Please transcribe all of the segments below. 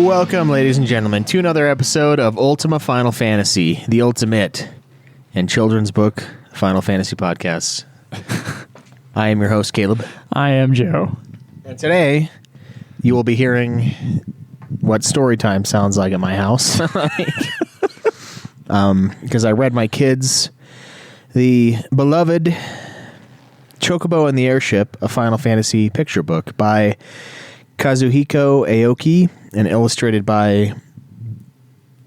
Welcome, ladies and gentlemen, to another episode of Ultima Final Fantasy, the ultimate and children's book Final Fantasy podcast. I am your host, Caleb. I am Joe. And today, you will be hearing what story time sounds like at my house. Because I read my kids the beloved Chocobo and the Airship, a Final Fantasy picture book by Kazuhiko Aoki and illustrated by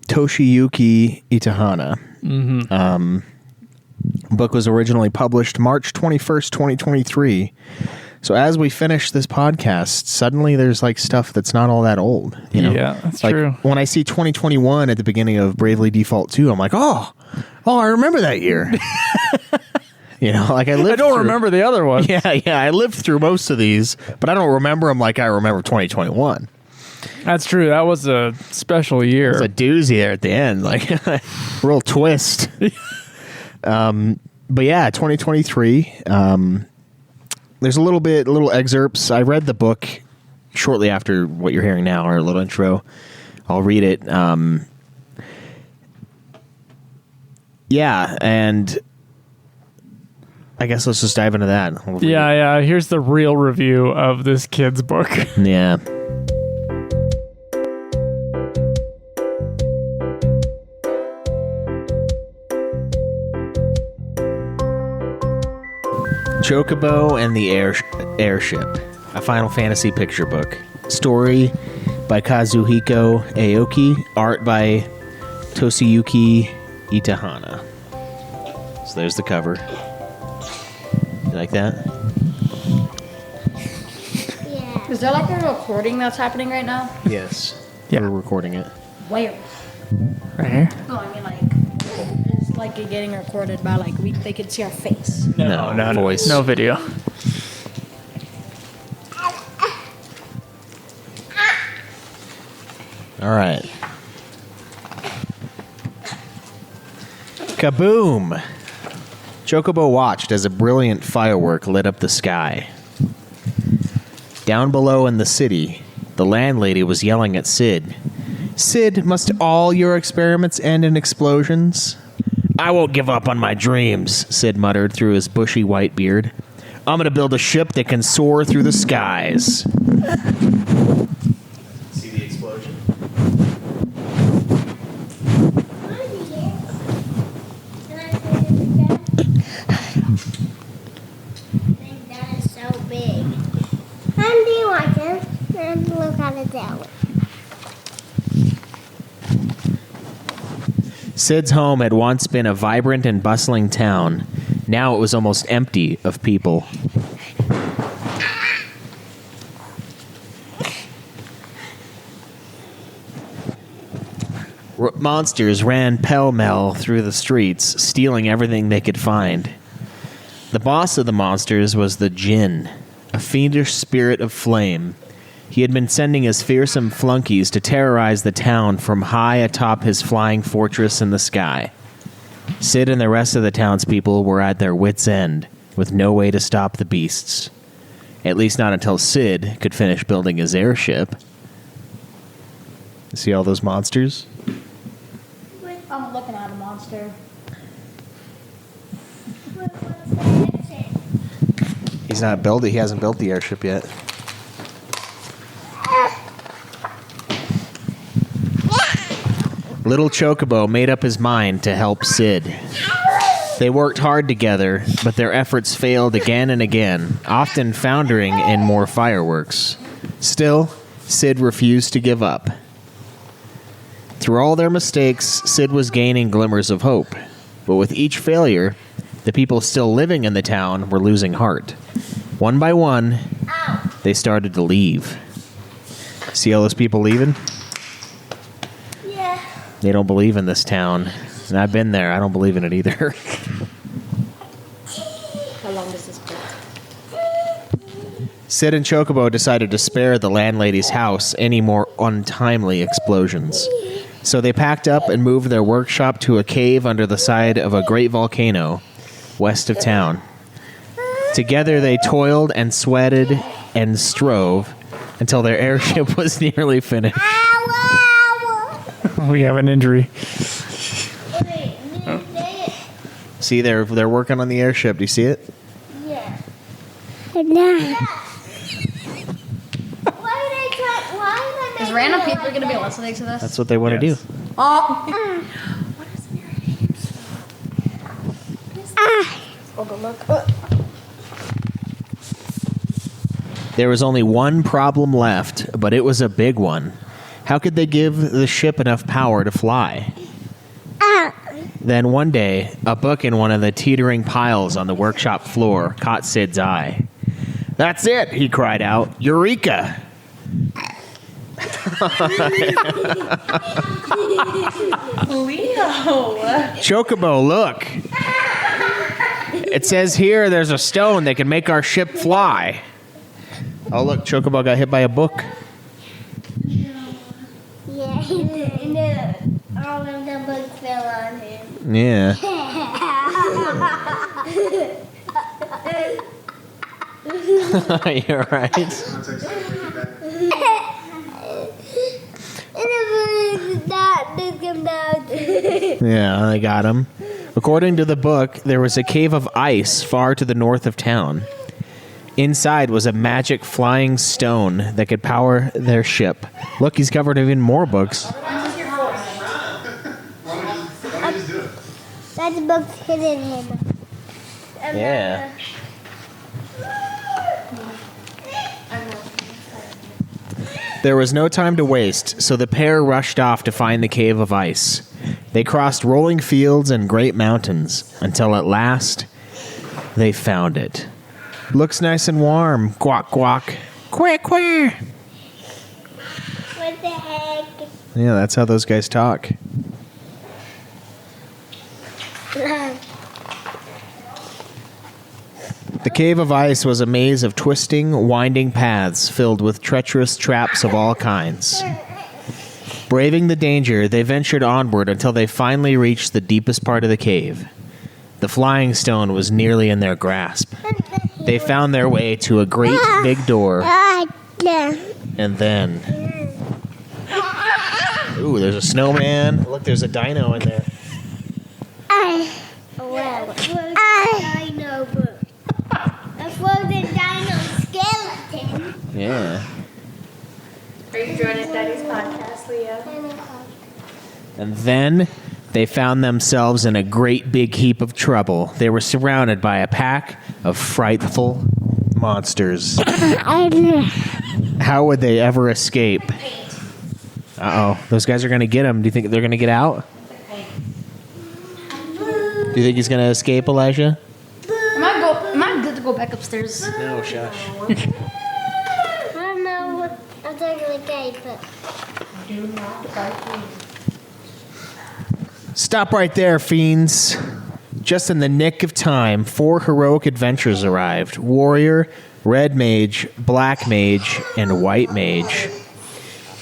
Toshiyuki Itahana. Book was originally published March 21st, 2023. So as we finish this podcast, suddenly there's like stuff that's not all that old. You know? Yeah, that's like, true. When I see 2021 at the beginning of Bravely Default 2, I'm like, oh, I remember that year. You know, like I don't remember the other one. Yeah, I lived through most of these, but I don't remember them like I remember 2021. That's true. That was a special year. It's a doozy there at the end, like real twist. But yeah, 2023. There's a little excerpts. I read the book shortly after what you're hearing now, or a little intro. I'll read it. Yeah, and I guess let's just dive into that. Yeah. Here's the real review of this kid's book. Yeah. Chocobo and the Airship, a Final Fantasy picture book. Story by Kazuhiko Aoki. Art by Toshiyuki Itahana. So there's the cover. You like that? Yeah. Is there like a recording that's happening right now? Yes. Yeah. We're recording it. Where? Right here? No, I mean like, it's like it getting recorded by like they could see our face. No voice. No video. All right. Kaboom! Chocobo watched as a brilliant firework lit up the sky. Down below in the city, the landlady was yelling at Sid. Sid, must all your experiments end in explosions? I won't give up on my dreams, Sid muttered through his bushy white beard. I'm going to build a ship that can soar through the skies. See the explosion? That is so big. And do you like it? And look at it down. Sid's home had once been a vibrant and bustling town. Now it was almost empty of people. Monsters ran pell-mell through the streets, stealing everything they could find. The boss of the monsters was the Djinn, a fiendish spirit of flame. He had been sending his fearsome flunkies to terrorize the town from high atop his flying fortress in the sky. Sid and the rest of the townspeople were at their wits' end, with no way to stop the beasts. At least not until Sid could finish building his airship. See all those monsters? I'm looking at a monster. He's not built it. He hasn't built the airship yet. Little Chocobo made up his mind to help Sid. They worked hard together, but their efforts failed again and again, often foundering in more fireworks. Still, Sid refused to give up. Through all their mistakes, Sid was gaining glimmers of hope. But with each failure, the people still living in the town were losing heart. One by one, they started to leave. See all those people leaving? Yeah. They don't believe in this town. And I've been there. I don't believe in it either. How long does this take? Sid and Chocobo decided to spare the landlady's house any more untimely explosions. So they packed up and moved their workshop to a cave under the side of a great volcano west of town. Together they toiled and sweated and strove until their airship was nearly finished. Wow. We have an injury. Wait, you say it. See, they're working on the airship. Do you see it? Yeah. No. Why Because random people are going to be listening to this. That's what they want to Yes. do. Oh. What is in your hands? Oh, but look. There was only one problem left, but it was a big one. How could they give the ship enough power to fly? Then one day, a book in one of the teetering piles on the workshop floor caught Sid's eye. "That's it," he cried out. "Eureka!" Leo. "Chocobo, look. It says here there's a stone that can make our ship fly." Oh, look, Chocobo got hit by a book. Yeah, he did. No. All of the books fell on him. Yeah. You're right. Yeah, I got him. According to the book, there was a cave of ice far to the north of town. Inside was a magic flying stone that could power their ship. Look, he's covered even more books. That book's hidden him. Yeah. There was no time to waste, so the pair rushed off to find the cave of ice. They crossed rolling fields and great mountains until at last they found it. Looks nice and warm. Quack, quack. Quack, quack. What the heck? Yeah, that's how those guys talk. The cave of ice was a maze of twisting, winding paths filled with treacherous traps of all kinds. Braving the danger, they ventured onward until they finally reached the deepest part of the cave. The flying stone was nearly in their grasp. They found their way to a great big door, and then... Ooh, there's a snowman. Look, there's a dino in there. Dino book. A frozen dino skeleton. Yeah. Are you joining Daddy's podcast, Leo? And then they found themselves in a great big heap of trouble. They were surrounded by a pack of frightful monsters. How would they ever escape? Uh-oh. Those guys are going to get him. Do you think they're going to get out? Do you think he's going to escape, Elijah? Am I good to go back upstairs? No, shush. I don't know what I'm talking about, but Do not bite me. Stop right there, fiends. Just in the nick of time, 4 heroic adventurers arrived. Warrior, Red Mage, Black Mage, and White Mage.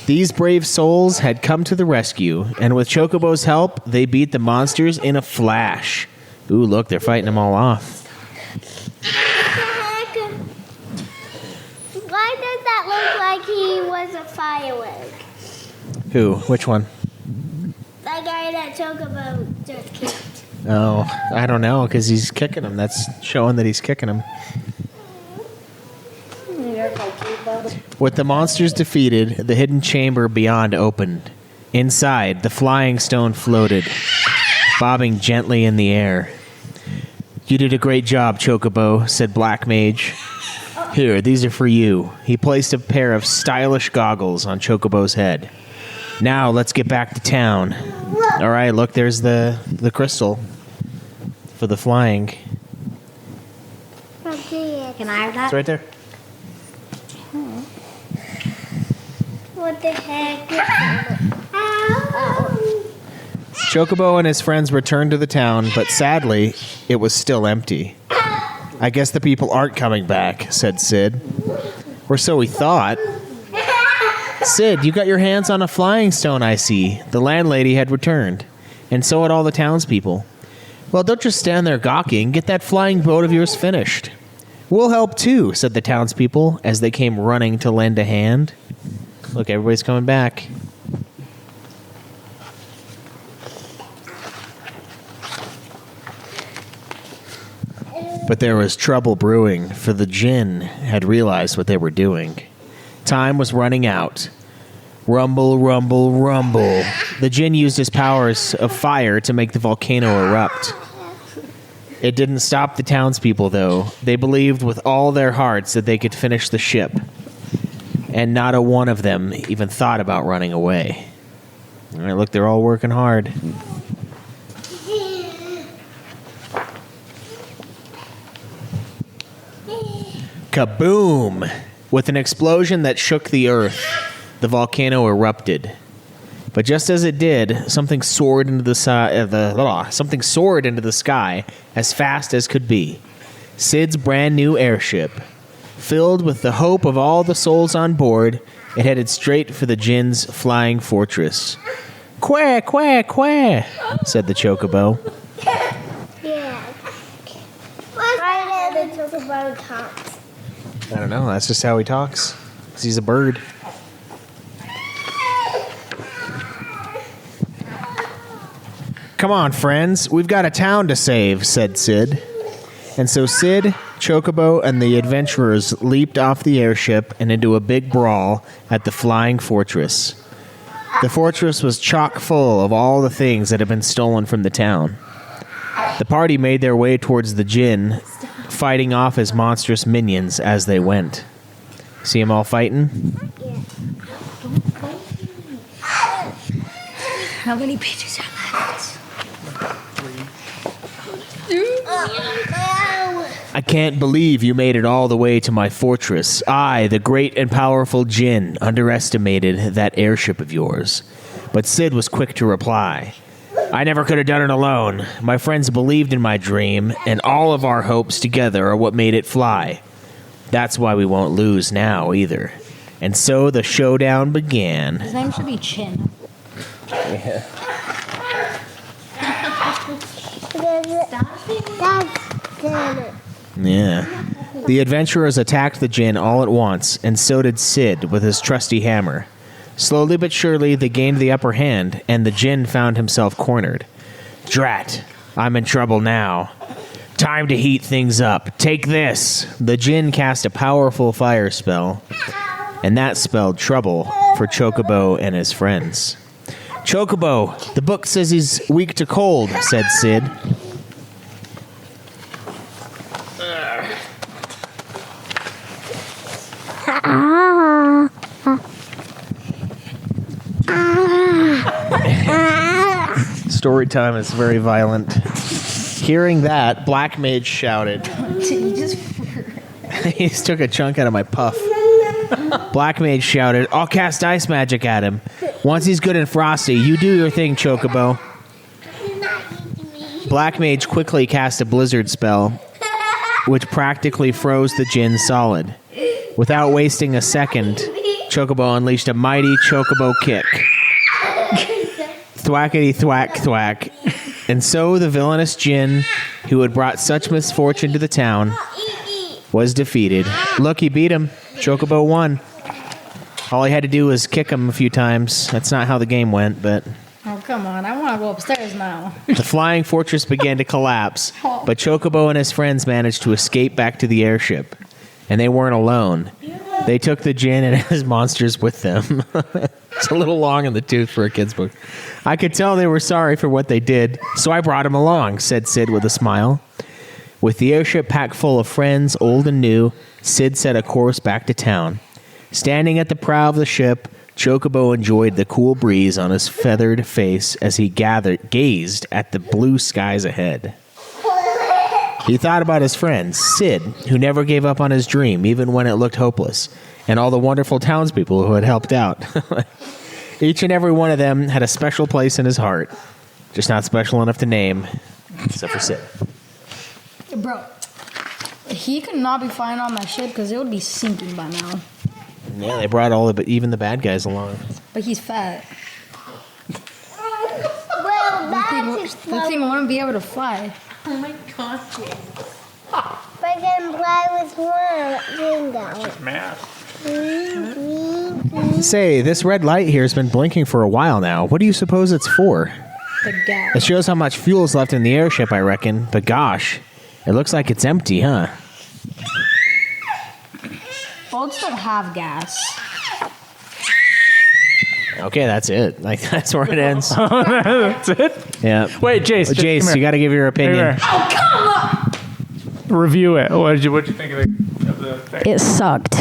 These brave souls had come to the rescue, and with Chocobo's help, they beat the monsters in a flash. Ooh, look, they're fighting them all off. why does that look like he was a firework? Who? Which one? That guy that Chocobo just kicked. Oh, I don't know, because he's kicking him. That's showing that he's kicking him. With the monsters defeated, the hidden chamber beyond opened. Inside, the flying stone floated, bobbing gently in the air. "You did a great job, Chocobo," said Black Mage. "Here, these are for you." He placed a pair of stylish goggles on Chocobo's head. "Now, let's get back to town." All right, look, there's the crystal for the flying. Can I have that? It's right there. What the heck? Ow. Chocobo and his friends returned to the town, but sadly, it was still empty. "I guess the people aren't coming back," said Sid. Or so we thought. "Sid, you got your hands on a flying stone, I see." The landlady had returned, and so had all the townspeople. "Well, don't just stand there gawking. Get that flying boat of yours finished." "We'll help too," said the townspeople as they came running to lend a hand. Look, everybody's coming back. But there was trouble brewing, for the djinn had realized what they were doing. Time was running out. Rumble, rumble, rumble. The djinn used his powers of fire to make the volcano erupt. It didn't stop the townspeople, though. They believed with all their hearts that they could finish the ship. And not a one of them even thought about running away. All right, look, they're all working hard. Kaboom! With an explosion that shook the earth, the volcano erupted. But just as it did, something soared into the sky as fast as could be. Sid's brand new airship. Filled with the hope of all the souls on board, it headed straight for the djinn's flying fortress. Quack, quack, quack, said the Chocobo. Yeah. Why did the Chocobo talk? I don't know, that's just how he talks. 'Cause he's a bird. Come on, friends, we've got a town to save, said Sid. And so Sid, Chocobo, and the adventurers leaped off the airship and into a big brawl at the flying fortress. The fortress was chock full of all the things that had been stolen from the town. The party made their way towards the djinn, fighting off his monstrous minions as they went. See them all fighting? How many pages are left? I can't believe you made it all the way to my fortress. I, the great and powerful djinn, underestimated that airship of yours. But Sid was quick to reply. I never could have done it alone. My friends believed in my dream, and all of our hopes together are what made it fly. That's why we won't lose now, either. And so the showdown began. His name should be Chin. Yeah. Yeah. The adventurers attacked the djinn all at once, and so did Sid with his trusty hammer. Slowly but surely, they gained the upper hand, and the djinn found himself cornered. Drat, I'm in trouble now. Time to heat things up. Take this. The djinn cast a powerful fire spell, and that spelled trouble for Chocobo and his friends. Chocobo, the book says he's weak to cold, said Sid. Story time is very violent. Hearing that, Black Mage shouted. He just took a chunk out of my puff. Black Mage shouted, I'll cast ice magic at him. Once he's good and frosty, you do your thing, Chocobo. Black Mage quickly cast a blizzard spell, which practically froze the djinn solid. Without wasting a second, Chocobo unleashed a mighty Chocobo kick. Thwackety thwack thwack. And so the villainous djinn, who had brought such misfortune to the town, was defeated. Look, he beat him. Chocobo won. All he had to do was kick him a few times. That's not how the game went, but... Oh, come on. I want to go upstairs now. The flying fortress began to collapse, but Chocobo and his friends managed to escape back to the airship. And they weren't alone. They took the djinn and his monsters with them. It's a little long in the tooth for a kid's book. I could tell they were sorry for what they did, so I brought him along, said Sid with a smile. With the airship packed full of friends, old and new, Sid set a course back to town. Standing at the prow of the ship, Chocobo enjoyed the cool breeze on his feathered face as he gazed at the blue skies ahead. He thought about his friend, Sid, who never gave up on his dream, even when it looked hopeless, and all the wonderful townspeople who had helped out. Each and every one of them had a special place in his heart, just not special enough to name, except for Sid. Bro, he could not be flying on that ship because it would be sinking by now. Yeah, they brought even the bad guys along. But he's fat. Well, The thing wouldn't be able to fly. Oh my god. But then play with one bingo. Math. Say, this red light here has been blinking for a while now. What do you suppose it's for? The gap. It shows how much fuel's left in the airship, I reckon. But gosh, It looks like it's empty, huh? Boats don't have gas. Okay, that's it. Like that's where it ends. That's it. Yeah. Wait, Jace. Jace, you got to give your opinion. Oh, come on! Review it. What'd you think of the thing? It sucked.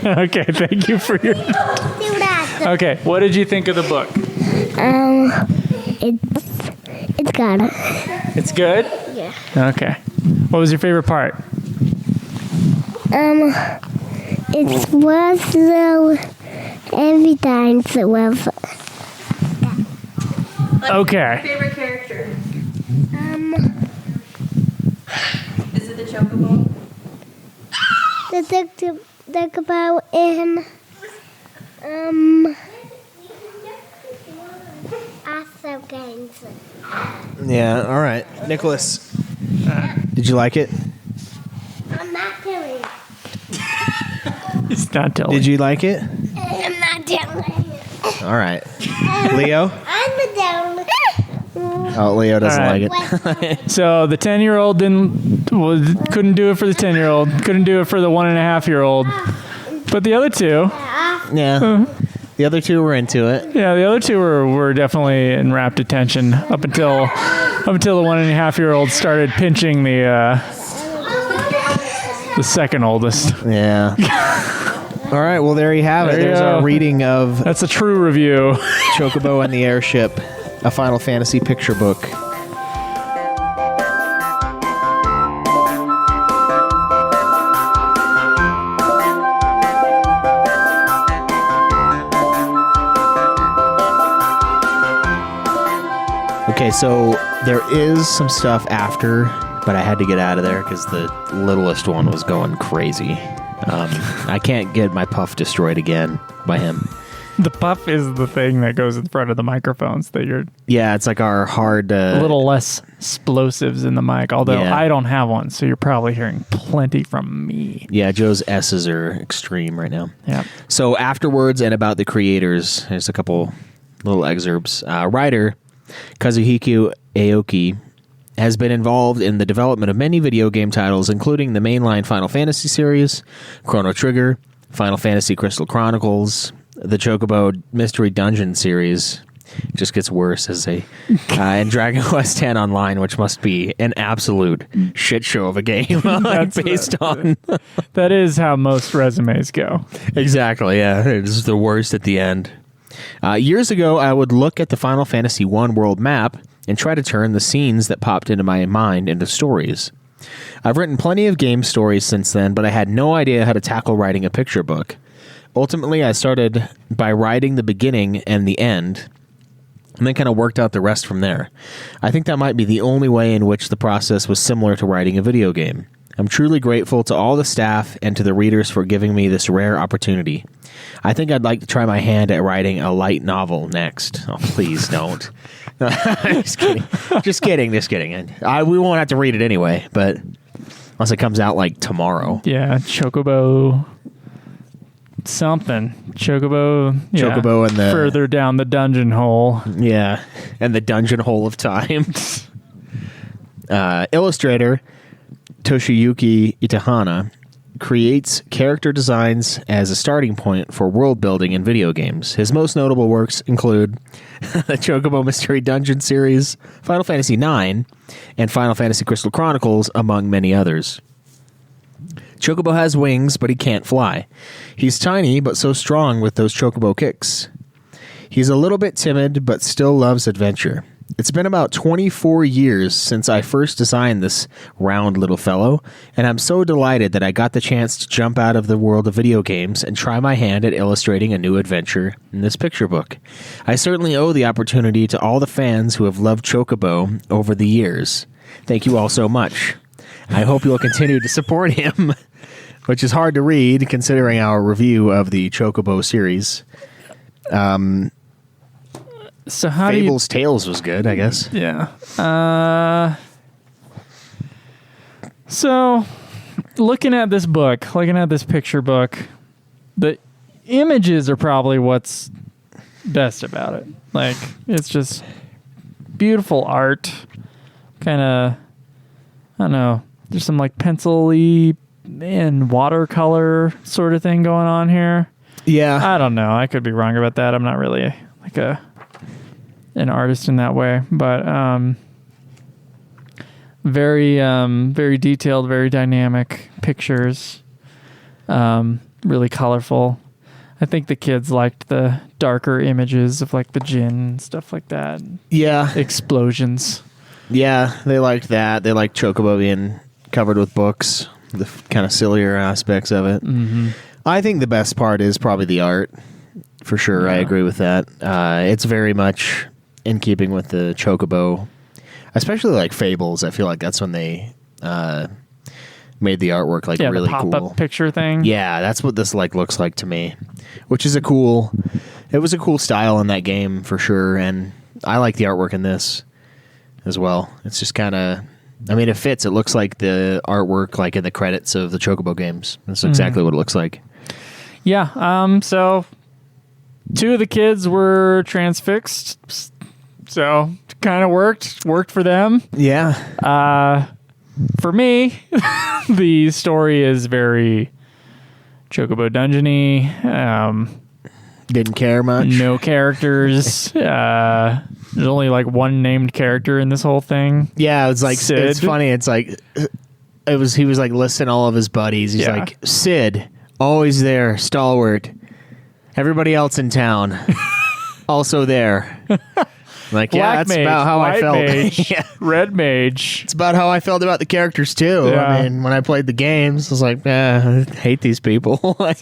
Okay, thank you for your. Do that. Okay, what did you think of the book? It's good. It's good. Yeah. Okay. What was your favorite part? It was so every time it was. Okay. Favorite character? Is it the Chocobo? The Chocobo in also games. Yeah. All right, Nicholas. Did you like it? I'm not telling. It's not telling. Did you like it? I'm not telling. All right, Leo. I'm the down. Oh, Leo doesn't All right. like it. So the 10-year-old couldn't do it for the 10-year-old, couldn't do it for the 1.5-year-old, but the other two, Yeah. The other two were into it. yeah, the other two were definitely in rapt attention up until the 1.5-year-old started pinching the second oldest. Yeah. All right. Well, there you have it. There you There's go. our reading of That's a true review. Chocobo and the Airship, a Final Fantasy picture book. Okay, so there is some stuff after, but I had to get out of there because the littlest one was going crazy. I can't get my puff destroyed again by him. The puff is the thing that goes in front of the microphones that you're Yeah, it's like our hard... a little less explosives in the mic, although Yeah. I don't have one, so you're probably hearing plenty from me. Yeah, Joe's S's are extreme right now. Yeah. So afterwards and about the creators, there's a couple little excerpts. Writer Kazuhiko Aoki has been involved in the development of many video game titles, including the mainline Final Fantasy series, Chrono Trigger, Final Fantasy Crystal Chronicles, the Chocobo Mystery Dungeon series. It just gets worse as and Dragon Quest X Online, which must be an absolute shit show of a game based on. That is how most resumes go. Exactly, yeah. It's the worst at the end. Years ago, I would look at the Final Fantasy I world map and try to turn the scenes that popped into my mind into stories. I've written plenty of game stories since then, but I had no idea how to tackle writing a picture book. Ultimately, I started by writing the beginning and the end, and then kind of worked out the rest from there. I think that might be the only way in which the process was similar to writing a video game. I'm truly grateful to all the staff and to the readers for giving me this rare opportunity. I think I'd like to try my hand at writing a light novel next. Oh, please don't. Just kidding. Just kidding. We won't have to read it anyway, but unless it comes out like tomorrow. Yeah, Chocobo something. Chocobo And the... further down the dungeon hole. Yeah, and the dungeon hole of time. Illustrator Toshiyuki Itahana creates character designs as a starting point for world building in video games. His most notable works include the Chocobo Mystery Dungeon series, Final Fantasy IX, and Final Fantasy Crystal Chronicles, among many others. Chocobo has wings, but he can't fly. He's tiny, but so strong with those Chocobo kicks. He's a little bit timid, but still loves adventure. It's been about 24 years since I first designed this round little fellow, and I'm so delighted that I got the chance to jump out of the world of video games and try my hand at illustrating a new adventure in this picture book. I certainly owe the opportunity to all the fans who have loved Chocobo over the years. Thank you all so much. I hope you will continue to support him, which is hard to read considering our review of the Chocobo series. So how Fable's Tales was good, I guess. do you... Yeah. So, looking at this book, looking at this picture book, the images are probably what's best about it. Like, it's just beautiful art, kind of I don't know. There's some like pencil-y and watercolor sort of thing going on here. Yeah. I don't know. I could be wrong about that. I'm not really like an artist in that way, but very detailed, very dynamic pictures. Really colorful. I think the kids liked the darker images of like the gin and stuff like that. Yeah. Explosions. Yeah, they liked that. They liked Chocobo being covered with books, the kind of sillier aspects of it. Mm-hmm. I think the best part is probably the art. For sure, Yeah. I agree with that. It's very much in keeping with the Chocobo, especially like Fables. I feel like that's when they made the artwork like really the pop-up cool. picture thing. Yeah, that's what this like looks like to me, which is it was a cool style in that game for sure, and I like the artwork in this as well. It's just kind of, I mean, it fits. It looks like the artwork like in the credits of the Chocobo games. That's exactly what it looks like. Yeah. So 2 of the kids were transfixed, so kind of worked for them. Yeah. For me, the story is very Chocobo Dungeon-y. Didn't care much. No characters. There's only like one named character in this whole thing. Yeah, it's like Sid. it's funny. It's like he was like listing all of his buddies. He's Yeah. like Sid, always there, stalwart. Everybody else in town, also there. Like, yeah, Black that's mage, about how I white felt. mage, Yeah. red mage. It's about how I felt about the characters too. Yeah. I mean, when I played the games, I was like, I hate these people. So I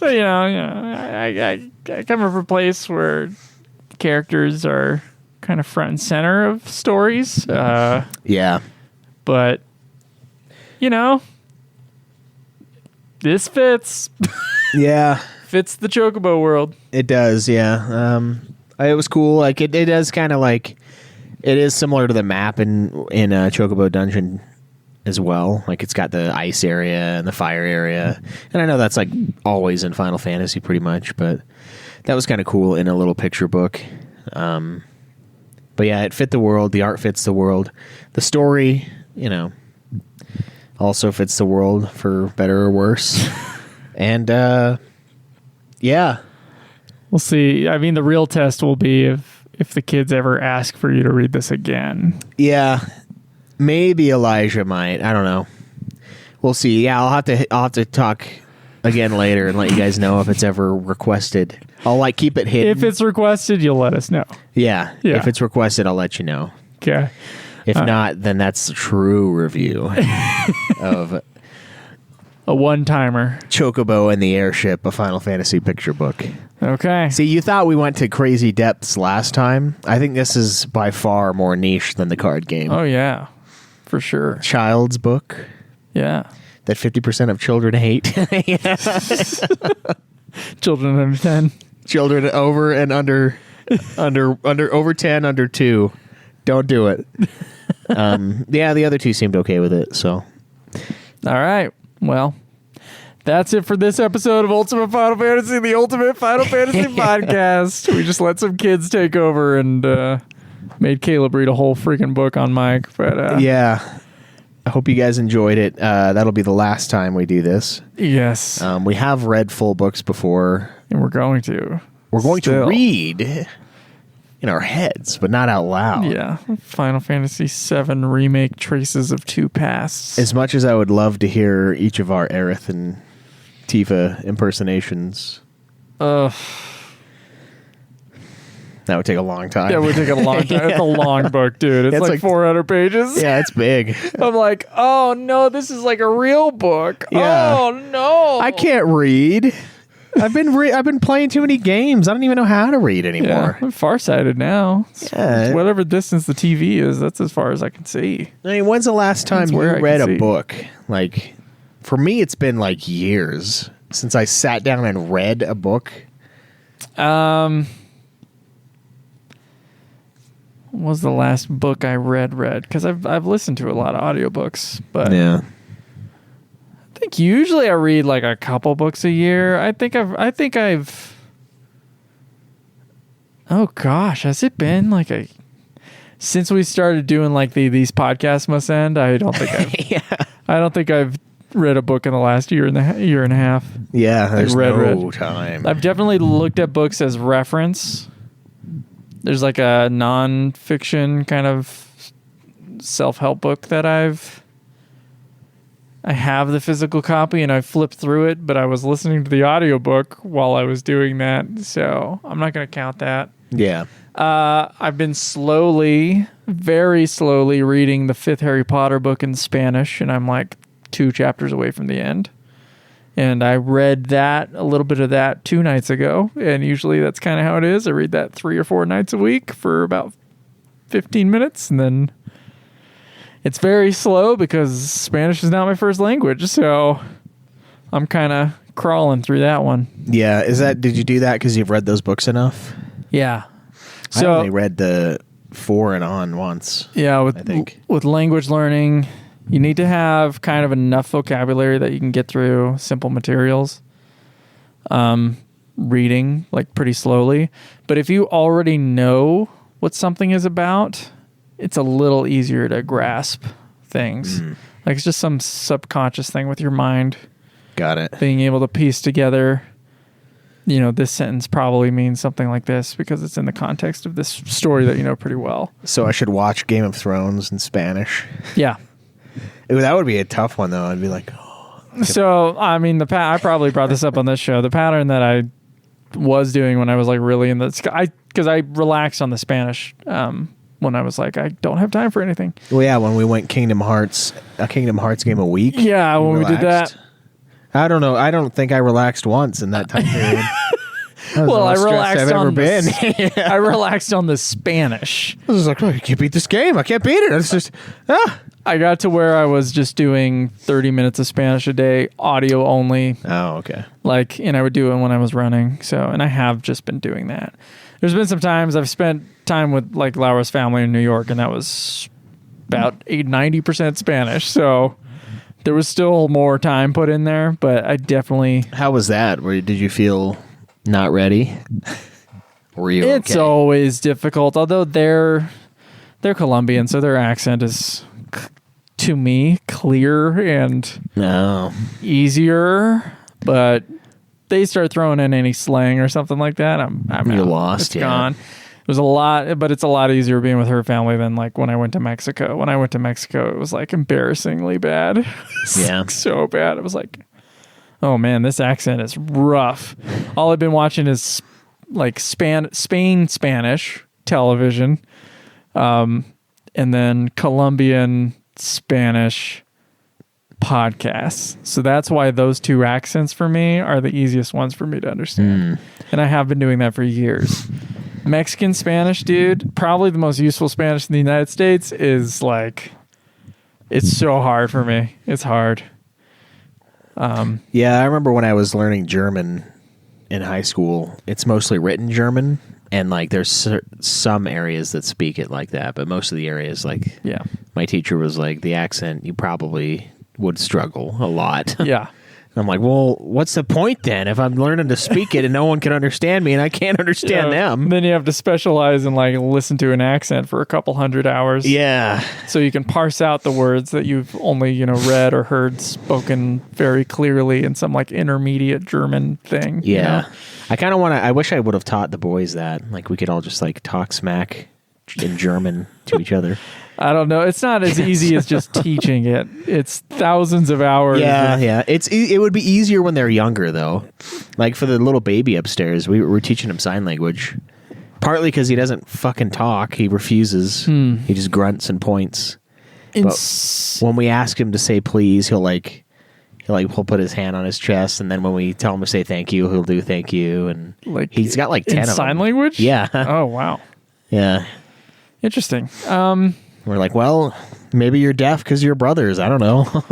come from a place where characters are kind of front and center of stories. Yeah. But this fits Yeah. fits the Chocobo world. It does, yeah. It was cool. Like it does kind of like it is similar to the map in Chocobo Dungeon as well. Like it's got the ice area and the fire area, and I know that's like always in Final Fantasy pretty much, but that was kind of cool in a little picture book. But yeah, it fit the world. The art fits the world. The story, also fits the world for better or worse. And yeah. We'll see. I mean, the real test will be if the kids ever ask for you to read this again. Yeah, maybe Elijah might. I don't know. We'll see. Yeah, I'll have to talk again later and let you guys know if it's ever requested. I'll like keep it hidden. If it's requested, you'll let us know. Yeah. Yeah. If it's requested, I'll let you know. Okay. If not, then that's the true review of A one-timer. Chocobo and the Airship, a Final Fantasy picture book. Okay. See, you thought we went to crazy depths last time. I think this is by far more niche than the card game. Oh, yeah. For sure. Child's book Yeah. that 50% of children hate. Children under 10. Children over and under over 10, under 2. Don't do it. Yeah, the other 2 seemed okay with it, so. All right. Well, that's it for this episode of Ultimate Final Fantasy, the Ultimate Final Fantasy podcast. We just let some kids take over and made Caleb read a whole freaking book on Mike. But Yeah. I hope you guys enjoyed it. That'll be the last time we do this. yes, We have read full books before. and we're going to. We're going to Still. read in our heads, but not out loud. Yeah, Final Fantasy VII Remake Traces of Two Pasts. As much as I would love to hear each of our Aerith and Tifa impersonations, Ugh. that would take a long time. Yeah, it would take a long time. It's a long book, dude. It's like 400 pages. Yeah, it's big. I'm like, oh no, this is like a real book. Yeah. Oh no, I can't read. I've been playing too many games. I don't even know how to read Yeah, anymore. I'm farsighted now. Yeah. Whatever distance the TV is, that's as far as I can see. I mean, when's the last time That's you where I read can a see. book? Like, for me, it's been like years since I sat down and read a book. What was the last book I read? Because I've listened to a lot of audiobooks, but Yeah. I think usually I read like a couple books a year. I think I've. Oh gosh, has it been like a? since we started doing like these podcasts must end, I don't think I've read a book in the last year and a half. Yeah, there's read. no time. I've definitely looked at books as reference. There's like a non-fiction kind of self-help book that I have the physical copy and I flipped through it, but I was listening to the audiobook while I was doing that, so I'm not going to count that. Yeah. I've been very slowly reading the 5th Harry Potter book in Spanish, and I'm like 2 chapters away from the end. And I read a little bit of that 2 nights ago, and usually that's kind of how it is. I read that 3 or 4 nights a week for about 15 minutes, and then it's very slow because Spanish is not my first language, so I'm kind of crawling through that one. Yeah. Did you do that because you've read those books enough? Yeah. I only read the 4 and on once. Yeah, I think. with language learning, you need to have kind of enough vocabulary that you can get through simple materials. Reading like pretty slowly. But if you already know what something is about, it's a little easier to grasp things. Like it's just some subconscious thing with your mind. Got it. Being able to piece together, this sentence probably means something like this because it's in the context of this story that you know pretty well. So I should watch Game of Thrones in Spanish. Yeah. That would be a tough one, though. I'd be like, oh. So, I mean, I probably brought this up on this show. The pattern that I was doing when I was like really in because I relaxed on the Spanish when I was like, I don't have time for anything. Well, yeah, when we went Kingdom Hearts game a week. Yeah, when we did that. I don't know. I don't think I relaxed once in that time period. Well, I relaxed on I I relaxed on the Spanish. was like, oh, you can't beat this game. I can't beat it. It's just, I got to where I was just doing 30 minutes of Spanish a day, audio only. Oh, okay. And I would do it when I was running. And I have just been doing that. There's been some times I've spent time with like Laura's family in New York, and that was about 90% Spanish. So there was still more time put in there, but I definitely. How was that? Did you feel not ready? Were you? It's okay? always difficult, although they're Colombian, so their accent is to me clear and easier. But they start throwing in any slang or something like that, I'm You're out. lost. It's gone. It was a lot, but it's a lot easier being with her family than like when I went to Mexico. When I went to Mexico, it was like embarrassingly bad. Yeah, so bad. It was like, oh man, this accent is rough. All I've been watching is like Spain Spanish television, and then Colombian Spanish podcasts. So that's why those 2 accents for me are the easiest ones for me to understand. And I have been doing that for years. Mexican Spanish, dude, probably the most useful Spanish in the United States is like, it's so hard for me. It's hard. Yeah, I remember when I was learning German in high school, it's mostly written German, and like there's some areas that speak it like that, but most of the areas, like, Yeah. my teacher was like, the accent, you probably would struggle a lot. Yeah. And I'm like, well, what's the point then if I'm learning to speak it and no one can understand me and I can't understand them? Then you have to specialize and like listen to an accent for a couple hundred hours. Yeah. So you can parse out the words that you've only, read or heard spoken very clearly in some like intermediate German thing. Yeah. I kind of want to, I wish I would have taught the boys that. Like we could all just like talk smack in German to each other. I don't know. It's not as easy as just teaching it. It's thousands of hours. Yeah. It would be easier when they're younger, though. Like for the little baby upstairs, we're teaching him sign language. Partly because he doesn't fucking talk. He refuses. He just grunts and points. But when we ask him to say please, he'll put his hand on his chest, and then when we tell him to say thank you, he'll do thank you. And like he's got like 10 of them. Sign language? Yeah. Oh, wow. Yeah. Interesting. We're like, well, maybe you're deaf because you're brothers. I don't know.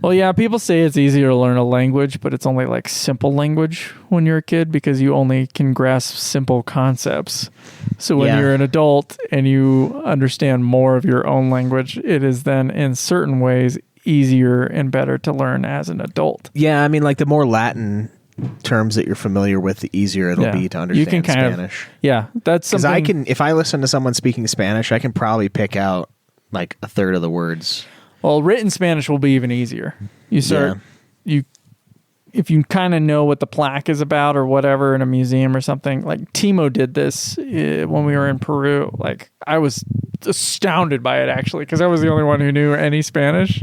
Well, yeah, people say it's easier to learn a language, but it's only like simple language when you're a kid because you only can grasp simple concepts. So when you're an adult and you understand more of your own language, it is then in certain ways easier and better to learn as an adult. Yeah, I mean, like the more Latin terms that you're familiar with, the easier it'll be to understand you can kind Spanish. That's Because something. if I listen to someone speaking Spanish, I can probably pick out like a third of the words. Well, written Spanish will be even easier. You start if you kind of know what the plaque is about or whatever in a museum or something. Like Timo did this when we were in Peru. Like I was astounded by it actually because I was the only one who knew any Spanish.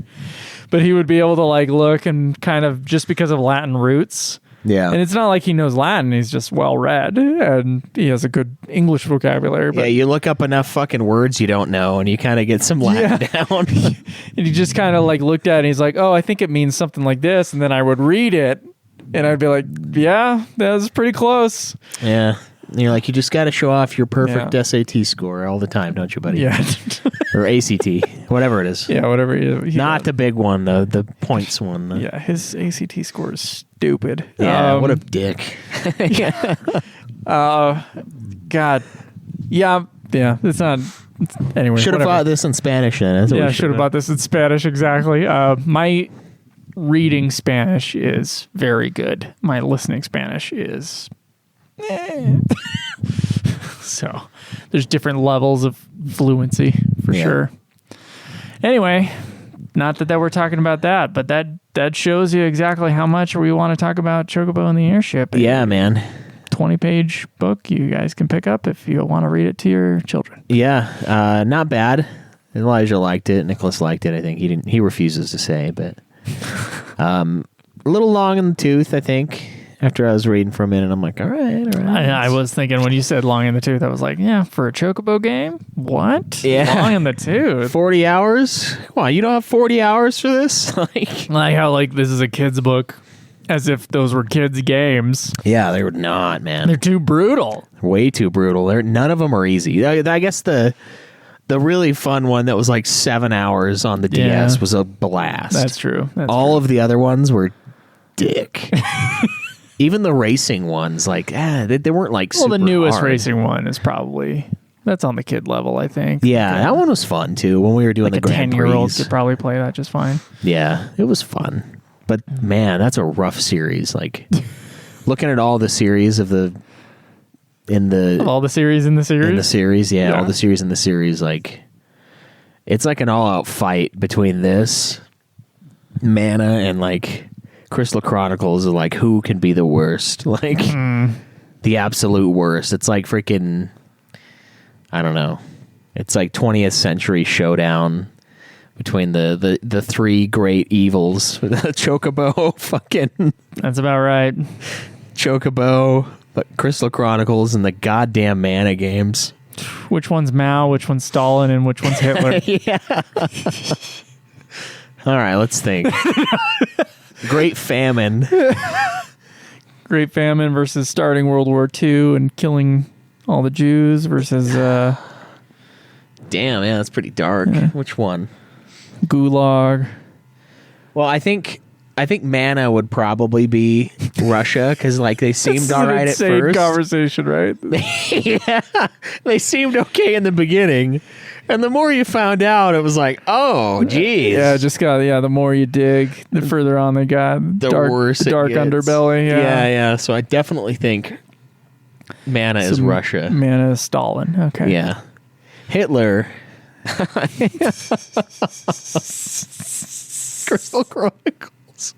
But he would be able to like look and kind of just because of Latin roots. Yeah. And it's not like he knows Latin. He's just well read and he has a good English vocabulary. But Yeah, you look up enough fucking words you don't know and you kind of get some Latin down. and he just kind of like looked at it and he's like, oh, I think it means something like this. And then I would read it and I'd be like, yeah, that was pretty close. Yeah. And you're like, you just got to show off your perfect SAT score all the time, don't you, buddy? Yeah. Or ACT, whatever it is. Yeah, whatever. Not the big one, the points one. Yeah, his ACT score is stupid. Yeah, what a dick. God. Yeah, it's not. Anyway, Should have whatever. bought this in Spanish then. That's what Yeah, we I should have bought this in Spanish, exactly. My reading Spanish is very good. My listening Spanish is... So, there's different levels of fluency, for sure. Anyway, not that we're talking about that, but that shows you exactly how much we want to talk about Chocobo and the Airship. Yeah, man. 20-page book you guys can pick up if you want to read it to your children. Yeah, not bad. Elijah liked it. Nicholas liked it. I think he refuses to say, but a little long in the tooth, I think. After I was reading for a minute, I'm like, all right. I was thinking when you said long in the tooth, I was like, yeah, for a Chocobo game? What? Yeah. Long in the tooth? 40 hours? Come on, you don't have 40 hours for this? Like how this is a kid's book, as if those were kids' games. Yeah, they were not, man. They're too brutal. Way too brutal. None of them are easy. I guess the really fun one that was like 7 hours on the DS was a blast. That's true. All of the other ones were dick. Even the racing ones, like, they weren't like super the newest hard. racing one is probably, that's on the kid level, I think. Yeah, that one was fun too when we were doing Like the a Grand 10-year-old Prix. could probably play that just fine. Yeah, it was fun. But man, that's a rough series. Like looking at all the series All the series in the series? in the series, Yeah. all the series in the series, like it's like an all-out fight between this Mana and like Crystal Chronicles of like who can be the worst, like the absolute worst. It's like freaking, I don't know. It's like 20th century showdown between the three great evils: Chocobo, fucking That's about right. Chocobo, but Crystal Chronicles, and the goddamn Mana games. Which one's Mao, which one's Stalin, and which one's Hitler? Yeah. All right, let's think. Great Famine. Great Famine versus starting World War II and killing all the Jews versus Damn, yeah, that's pretty dark. Yeah. Which one? Gulag. Well, I think Mana would probably be Russia because like they seemed all right at Insane first. conversation, right? Yeah, they seemed okay in the beginning, and the more you found out, it was like, oh, geez. Yeah, the more you dig, the further on they got. The dark, worse it dark gets. underbelly. Yeah. So I definitely think Mana is Some Russia. Mana is Stalin. Okay. Yeah, Hitler. Crystal Chronicles.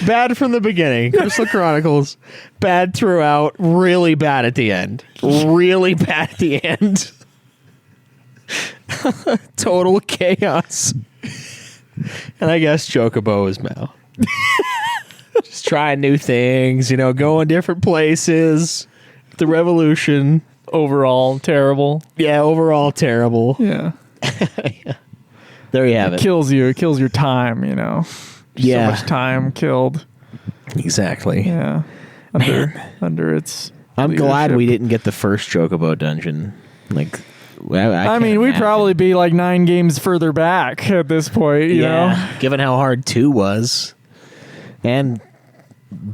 Bad from the beginning. Crystal Chronicles. Bad throughout. Really bad at the end. Really bad at the end. Total chaos. And I guess Chocobo is Mao. Just trying new things, going different places. The revolution. Overall, terrible. Yeah, overall terrible. Yeah. There you have It it. kills you. It kills your time, Yeah. So much time killed. Exactly. Yeah. Under its I'm glad leadership. we didn't get the first Chocobo dungeon. Like, I mean, we'd probably be like 9 games further back at this point, you know? Given how hard 2 was. And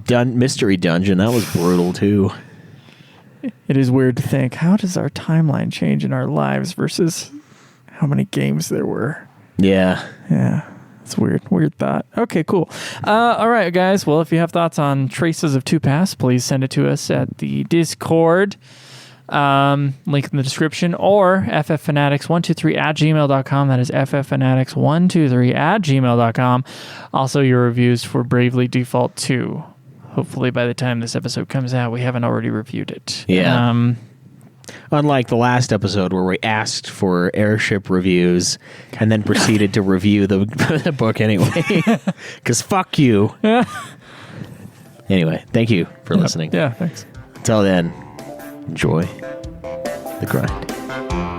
Mystery Dungeon, that was brutal too. It is weird to think, how does our timeline change in our lives versus how many games there were? Yeah. Yeah. It's weird. Weird thought. Okay, cool. All right, guys. Well, if you have thoughts on Traces of Two Pass, please send it to us at the Discord. Link in the description, or fffanatics123@gmail.com. That is fffanatics123@gmail.com. Also, your reviews for Bravely Default 2. Hopefully, by the time this episode comes out, we haven't already reviewed it. Yeah. Unlike the last episode where we asked for Airship reviews and then proceeded to review the book anyway. Because fuck you. Anyway, thank you for listening. Yeah, thanks. Until then, enjoy the grind.